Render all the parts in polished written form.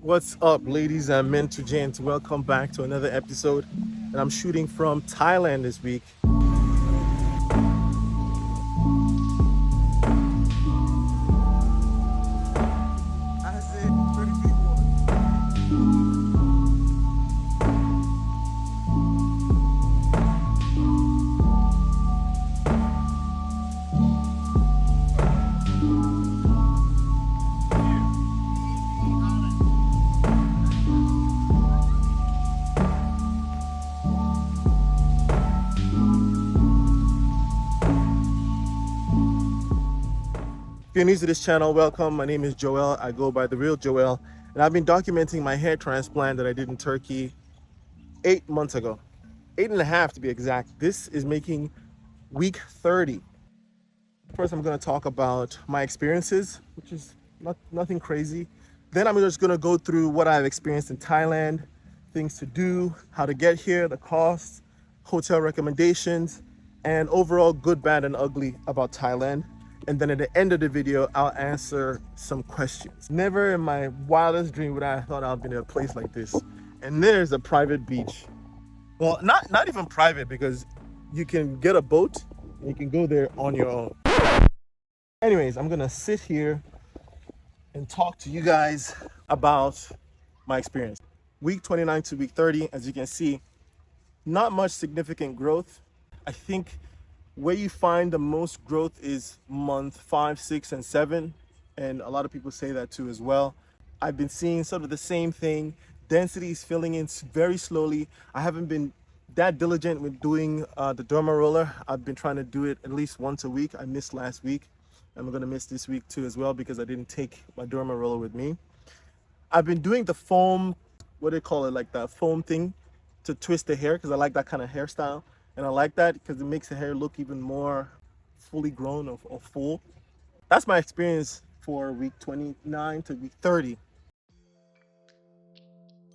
What's up, ladies and men to gents? Welcome back to another episode. And I'm shooting from Thailand this week. If you're new to this channel, welcome. My name is Joel. I go by The Real Joel. And I've been documenting my hair transplant that I did in Turkey 8 months ago. 8.5 to be exact. This is making week 30. First, I'm going to talk about my experiences, which is nothing crazy. Then I'm just going to go through what I've experienced in Thailand, things to do, how to get here, the costs, hotel recommendations, and overall good, bad, and ugly about Thailand. And then at the end of the video, I'll answer some questions. Never in my wildest dream would I have thought I'd been in a place like this. And there's a private beach. Well, not even private, because you can get a boat and you can go there on your own. Anyways, I'm gonna sit here and talk to you guys about my experience. Week 29 to week 30, as you can see, not much significant growth. I think where you find the most growth is month 5, 6, and 7. And a lot of people say that too as well. I've been seeing sort of the same thing. Density is filling in very slowly. I haven't been that diligent with doing the derma roller. I've been trying to do it at least once a week. I missed last week. I'm gonna miss this week too as well because I didn't take my derma roller with me. I've been doing the foam, what do they call it, like the foam thing to twist the hair, because I like that kind of hairstyle. And I like that because it makes the hair look even more fully grown or full. That's my experience for week 29 to week 30.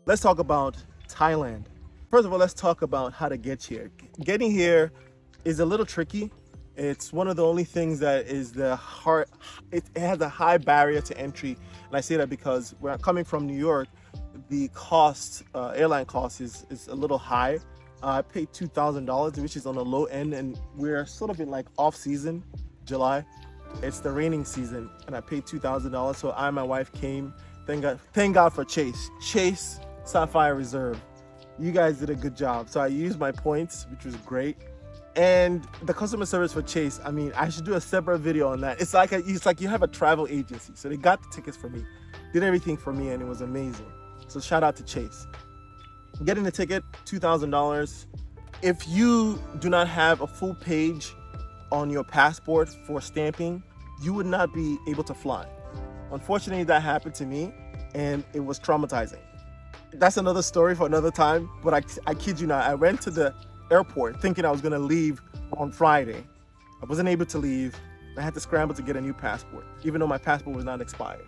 Let's talk about Thailand. First of all, let's talk about how to get here. Getting here is a little tricky. It's one of the only things that is it has a high barrier to entry. And I say that because we're coming from New York, the cost, airline cost is a little high. I paid $2,000, which is on the low end, and we're sort of in like off season, July. It's the raining season, and I paid $2,000. So I and my wife came. Thank God for Chase Sapphire Reserve. You guys did a good job. So I used my points, which was great. And the customer service for Chase, I mean, I should do a separate video on that. It's like you have a travel agency. So they got the tickets for me, did everything for me, and it was amazing. So shout out to Chase. Getting the ticket, $2,000. If you do not have a full page on your passport for stamping, you would not be able to fly. Unfortunately, that happened to me, and it was traumatizing. That's another story for another time, but I kid you not, I went to the airport thinking I was gonna leave on Friday. I wasn't able to leave. I had to scramble to get a new passport, even though my passport was not expired.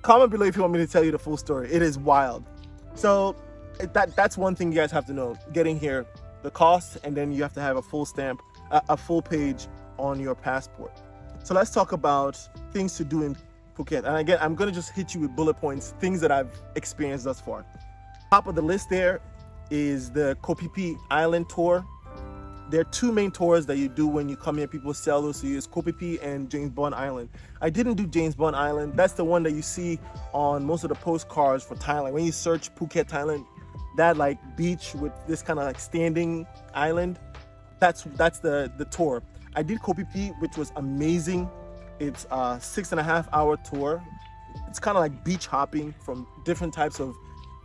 Comment below if you want me to tell you the full story. It is wild. So that's one thing you guys have to know. Getting here, the cost, and then you have to have a full stamp, a full page on your passport. So let's talk about things to do in Phuket. And again, I'm gonna just hit you with bullet points, things that I've experienced thus far. Top of the list there is the Koh Phi Phi Island tour. There are two main tours that you do when you come here. People sell those to you. It's Koh Phi Phi and James Bond Island. I didn't do James Bond Island. That's the one that you see on most of the postcards for Thailand. When you search Phuket, Thailand, that like beach with this kind of like standing island, that's the tour. I did Koh Phi Phi, which was amazing. It's a 6.5 hour tour. It's kind of like beach hopping from different types of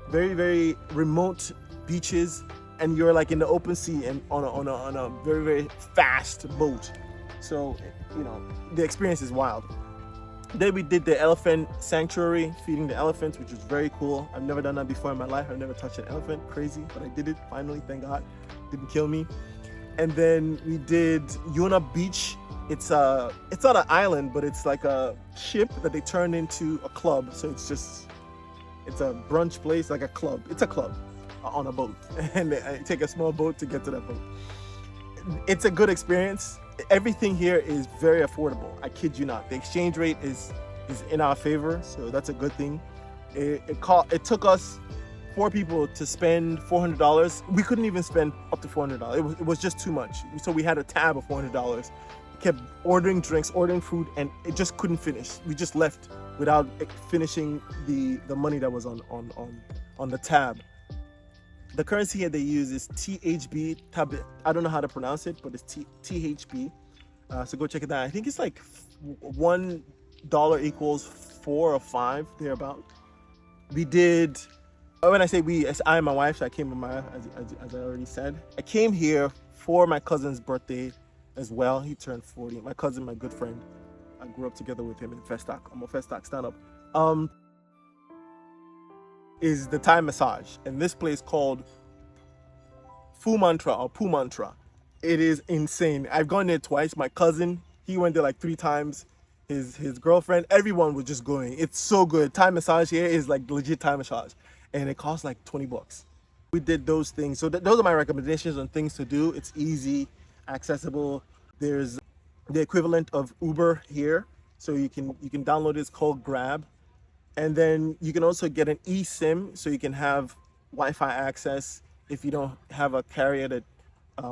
very, very remote beaches, and you're like in the open sea and on a very, very fast boat. So, you know, the experience is wild. Then we did the elephant sanctuary, feeding the elephants, which was very cool. I've never done that before in my life. I've never touched an elephant. Crazy, but I did it finally, thank God. Didn't kill me. And then we did Yona Beach. It's not an island, but it's like a ship that they turned into a club. So it's a brunch place, like a club. It's a club on a boat, and they take a small boat to get to that boat. It's a good experience. Everything here is very affordable. I kid you not. The exchange rate is in our favor, so that's a good thing. It took us 4 people to spend $400. We couldn't even spend up to $400. It was just too much. So we had a tab of $400. We kept ordering drinks, ordering food, and it just couldn't finish. We just left without finishing the money that was on the tab. The currency here they use is THB. I don't know how to pronounce it, but it's THB. So go check it out. I think it's like $1 equals 4 or 5 thereabout. We did. When I say we, it's I and my wife. So I came with my, as I already said. I came here for my cousin's birthday as well. He turned 40. My cousin, my good friend. I grew up together with him in Festac. I'm a Festac stand-up. Is the Thai massage, and this place called Fu Mantra or Pu Mantra. It is insane. I've gone there twice. My cousin, he went there like 3 times. His girlfriend, everyone was just going. It's so good. Thai massage here is like legit Thai massage, and it costs like $20. We did those things. So those are my recommendations on things to do. It's easy, accessible. There's the equivalent of Uber here, so you can download it. It's called Grab. And then you can also get an eSIM, so you can have Wi-Fi access if you don't have a carrier that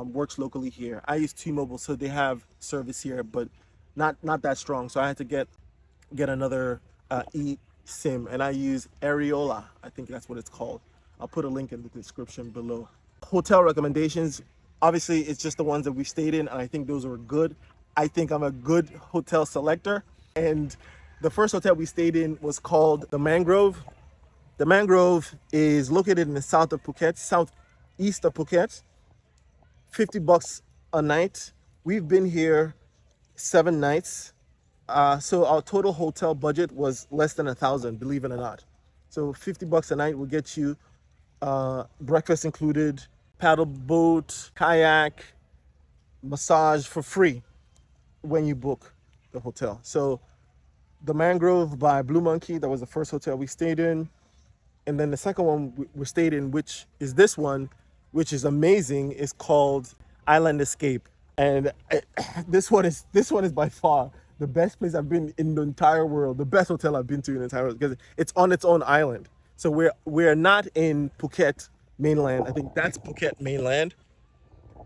works locally here. I use T-Mobile, so they have service here, but not that strong. So I had to get another eSIM, and I use Areola. I think that's what it's called. I'll put a link in the description below. Hotel recommendations. Obviously, it's just the ones that we stayed in, and I think those were good. I think I'm a good hotel selector, and the first hotel we stayed in was called the Mangrove. The Mangrove is located in the south of Phuket, southeast of Phuket. $50 a night. We've been here 7 nights. So our total hotel budget was less than $1,000, believe it or not. So $50 a night will get you breakfast included, paddle boat, kayak, massage for free when you book the hotel. So the Mangrove by Blue Monkey, that was the first hotel we stayed in. And then the second one we stayed in, which is this one, which is amazing, is called Island Escape. And this one is by far the best place I've been in the entire world, the best hotel I've been to in the entire world, because it's on its own island. So we're not in Phuket mainland. I think that's Phuket mainland.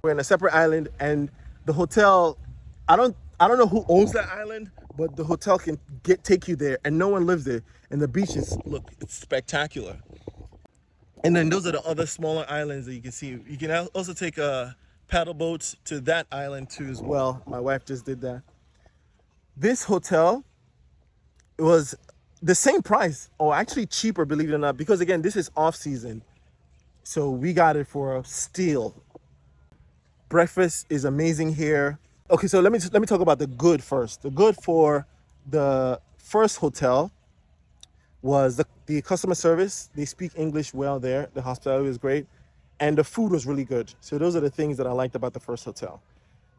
We're in a separate island, and the hotel, I don't know who owns that island, but the hotel can take you there, and no one lives there. And the beaches, look, it's spectacular. And then those are the other smaller islands that you can see. You can also take a paddle boat to that island too as well. My wife just did that. This hotel was the same price, or actually cheaper, believe it or not, because again, this is off season. So we got it for a steal. Breakfast is amazing here. Okay, so let me talk about the good first. The good for the first hotel was the customer service. They speak English well there. The hospitality was great, and the food was really good. So those are the things that I liked about the first hotel.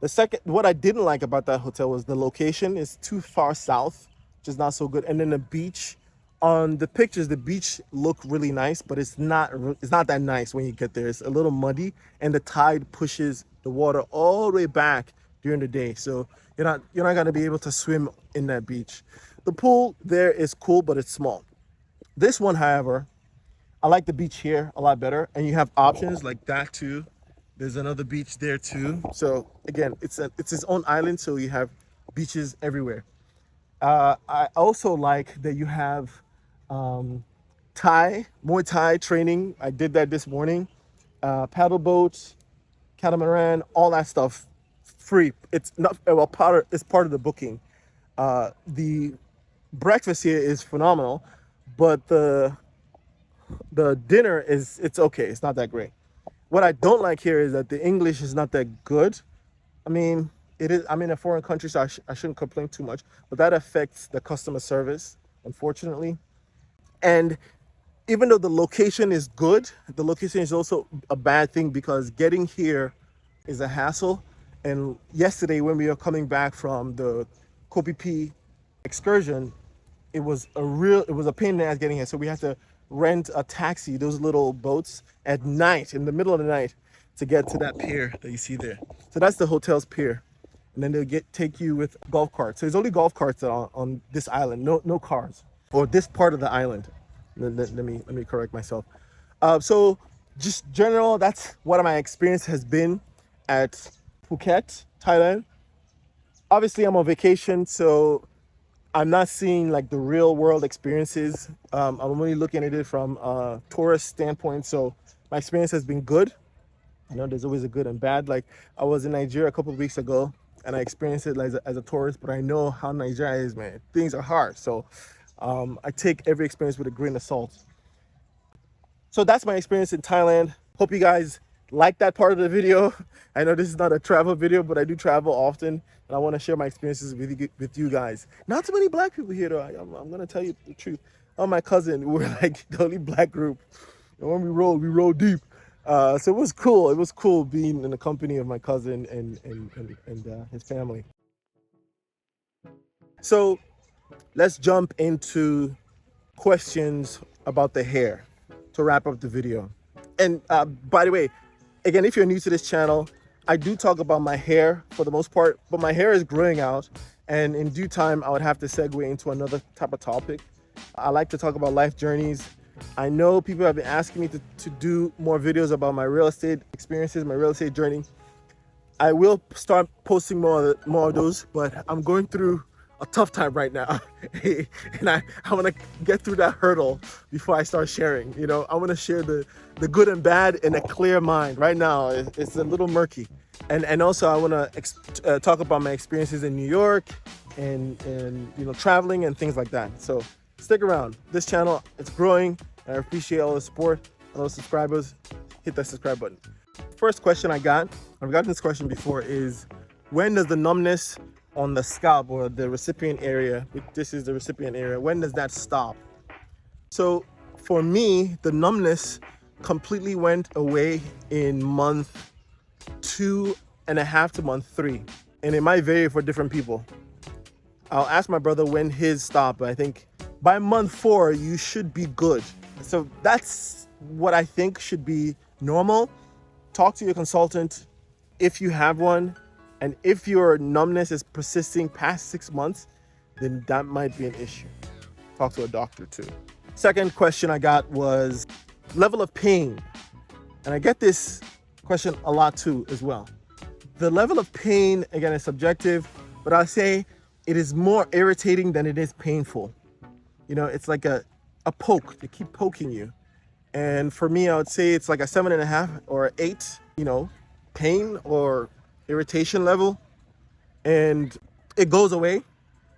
The second, what I didn't like about that hotel was the location is too far south, which is not so good. And then the beach, on the pictures, the beach looked really nice, but it's not that nice when you get there. It's a little muddy, and the tide pushes the water all the way back during the day. So you're not gonna be able to swim in that beach. The pool there is cool, but it's small. This one, however, I like the beach here a lot better, and you have options like that too. There's another beach there too. So again, it's its own island, so you have beaches everywhere. I also like that you have Muay Thai training. I did that this morning. Paddle boats, catamaran, all that stuff, free. It's not it's part of the booking. The breakfast here is phenomenal, but the dinner it's okay. It's not that great. What I don't like here is that the English is not that good. I mean, it is. I'm in a foreign country, so I shouldn't complain too much. But that affects the customer service, unfortunately. And even though the location is good, the location is also a bad thing because getting here is a hassle. And yesterday, when we were coming back from the Koh Phi Phi excursion, it was a pain in the ass getting here. So we had to rent a taxi, those little boats, at night, in the middle of the night, to get to that pier that you see there. So that's the hotel's pier. And then they'll take you with golf carts. So there's only golf carts on this island, no cars, or this part of the island. Let me correct myself. So just general, that's what my experience has been at Phuket, Thailand. Obviously, I'm on vacation, so I'm not seeing like the real world experiences. I'm only looking at it from a tourist standpoint. So my experience has been good. I know there's always a good and bad. Like I was in Nigeria a couple of weeks ago and I experienced it as a tourist, but I know how Nigeria is, man. Things are hard. So I take every experience with a grain of salt. So that's my experience in Thailand. Hope you guys like that part of the video. I know this is not a travel video, but I do travel often and I want to share my experiences with you guys. Not too many black people here though. I'm going to tell you the truth. Oh, my cousin, we're like the only black group. And when we roll deep. So it was cool. It was cool being in the company of my cousin and his family. So let's jump into questions about the hair to wrap up the video. And by the way, again, if you're new to this channel, I do talk about my hair for the most part, but my hair is growing out. And in due time, I would have to segue into another type of topic. I like to talk about life journeys. I know people have been asking me to do more videos about my real estate experiences, my real estate journey. I will start posting more of those, but I'm going through a tough time right now. And I want to get through that hurdle before I start sharing. You know, I want to share the good and bad in a clear mind. Right now, it's a little murky. And also I want to talk about my experiences in New York and you know, traveling and things like that. So stick around. This channel, it's growing. I appreciate all the support, all the subscribers. Hit that subscribe button. First question I've gotten this question before, is when does the numbness on the scalp or the recipient area, this is the recipient area, when does that stop? So for me, the numbness completely went away in month 2.5 to month 3. And it might vary for different people. I'll ask my brother when his stopped, but I think by month 4, you should be good. So that's what I think should be normal. Talk to your consultant if you have one. And if your numbness is persisting past 6 months, then that might be an issue. Talk to a doctor too. Second question I got was level of pain. And I get this question a lot too as well. The level of pain, again, is subjective, but I'll say it is more irritating than it is painful. You know, it's like a poke. They keep poking you. And for me, I would say it's like a 7.5 or 8, you know, pain or irritation level. And it goes away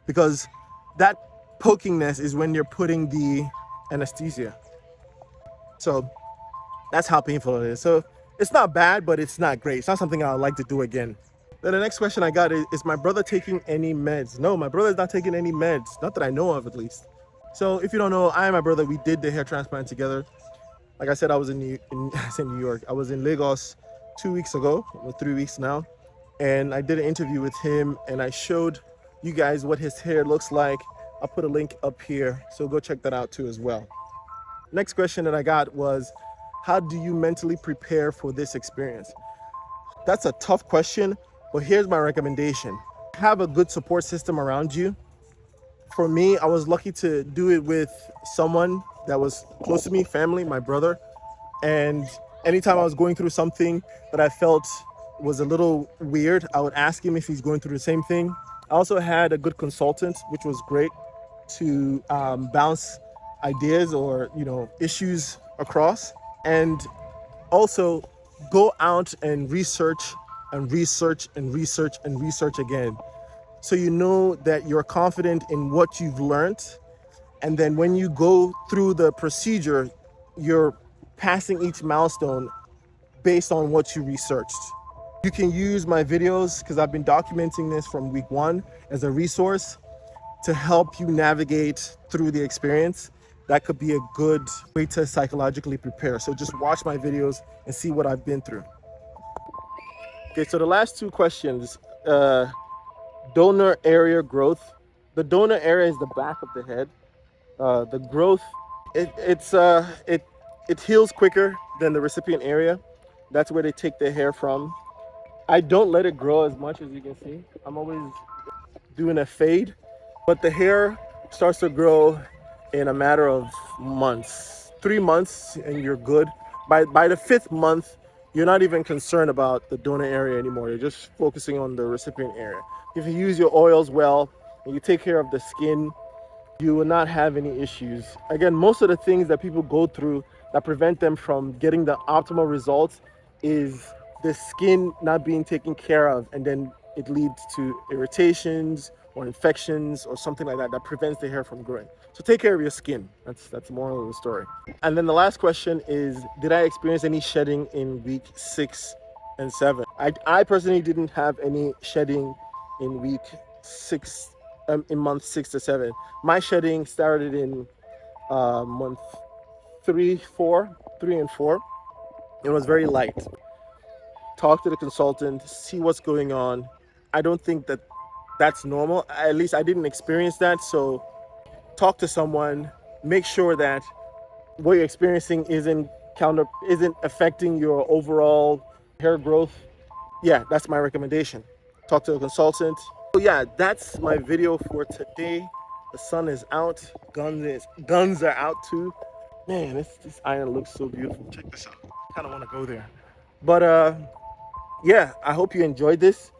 because that pokingness is when you're putting the anesthesia. So that's how painful it is. So it's not bad, but it's not great. It's not something I would like to do again. Then the next question I got is my brother taking any meds? No, my brother's not taking any meds. Not that I know of, at least. So if you don't know, I and my brother, we did the hair transplant together. Like I said, I was in New York. I was in Lagos 2 weeks ago, or 3 weeks now. And I did an interview with him and I showed you guys what his hair looks like. I'll put a link up here, so go check that out too as well. Next question that I got was, how do you mentally prepare for this experience? That's a tough question, but here's my recommendation. Have a good support system around you. For me, I was lucky to do it with someone that was close to me, family, my brother. And anytime I was going through something that I felt was a little weird, I would ask him if he's going through the same thing. I also had a good consultant, which was great, to bounce ideas or, you know, issues across. And also go out and research and research and research and research again, so you know that you're confident in what you've learned. And then when you go through the procedure, you're passing each milestone based on what you researched. You can use my videos, because I've been documenting this from week 1, as a resource to help you navigate through the experience. That could be a good way to psychologically prepare. So just watch my videos and see what I've been through. Okay, so the last 2 questions, donor area growth. The donor area is the back of the head. The growth, it heals quicker than the recipient area. That's where they take their hair from. I don't let it grow as much, as you can see. I'm always doing a fade, but the hair starts to grow in a matter of months, 3 months, and you're good. By the fifth month, you're not even concerned about the donor area anymore. You're just focusing on the recipient area. If you use your oils well and you take care of the skin, you will not have any issues. Again, most of the things that people go through that prevent them from getting the optimal results is the skin not being taken care of, and then it leads to irritations or infections or something like that that prevents the hair from growing. So take care of your skin. That's the moral of the story. And then the last question is, did I experience any shedding in week 6 and 7? I personally didn't have any shedding in week 6, in month 6 to 7. My shedding started in month 3 and 4. It was very light. Talk to the consultant, see what's going on. I don't think that that's normal. At least I didn't experience that. So talk to someone, make sure that what you're experiencing isn't affecting your overall hair growth. Yeah, that's my recommendation. Talk to a consultant. So yeah, that's my video for today. The sun is out. Guns are out too. Man, this island looks so beautiful. Check this out. Kind of want to go there. But yeah, I hope you enjoyed this.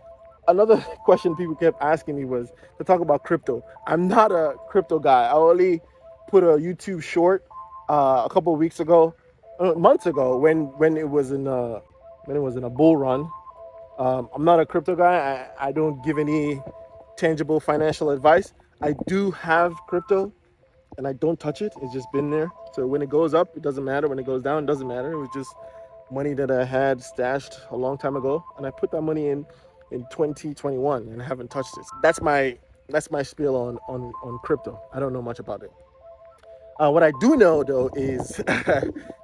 Another question people kept asking me was to talk about crypto. I'm not a crypto guy. I only put a YouTube short a couple of weeks ago, months ago, when it was in a bull run. I'm not a crypto guy. I don't give any tangible financial advice. I do have crypto, and I don't touch it. It's just been there. So when it goes up, it doesn't matter. When it goes down, it doesn't matter. It was just money that I had stashed a long time ago, and I put that money in 2021, and I haven't touched it. That's my spiel on crypto. I don't know much about it. What I do know though is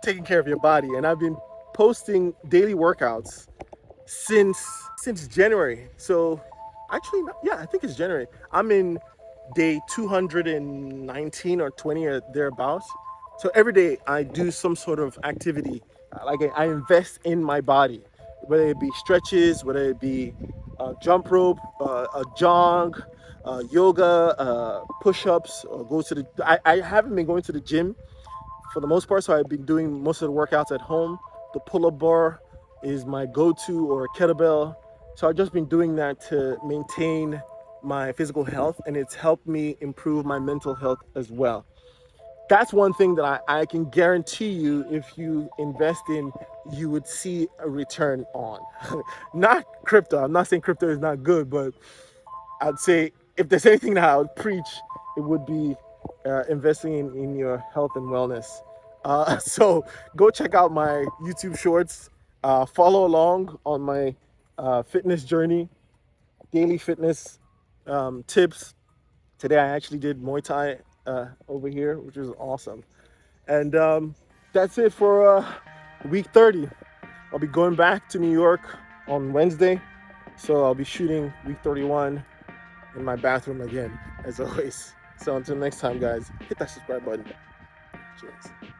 taking care of your body, and I've been posting daily workouts since January. So actually, yeah, I think it's January. I'm in day 219 or 20 or thereabouts. So every day I do some sort of activity. Like I invest in my body, whether it be stretches, whether it be jump rope, a jog, yoga, push-ups, or go to I haven't been going to the gym for the most part, so I've been doing most of the workouts at home. The pull-up bar is my go-to, or a kettlebell. So I've just been doing that to maintain my physical health, and it's helped me improve my mental health as well. That's one thing that I can guarantee you, if you invest in, you would see a return on. Not crypto. I'm not saying crypto is not good, but I'd say if there's anything that I would preach, it would be investing in your health and wellness. So go check out my YouTube shorts. Follow along on my fitness journey, daily fitness tips. Today I actually did Muay Thai over here, which was awesome. And that's it for week 30. I'll be going back to New York on Wednesday. So I'll be shooting week 31 in my bathroom again, as always. So until next time, guys, hit that subscribe button. Cheers.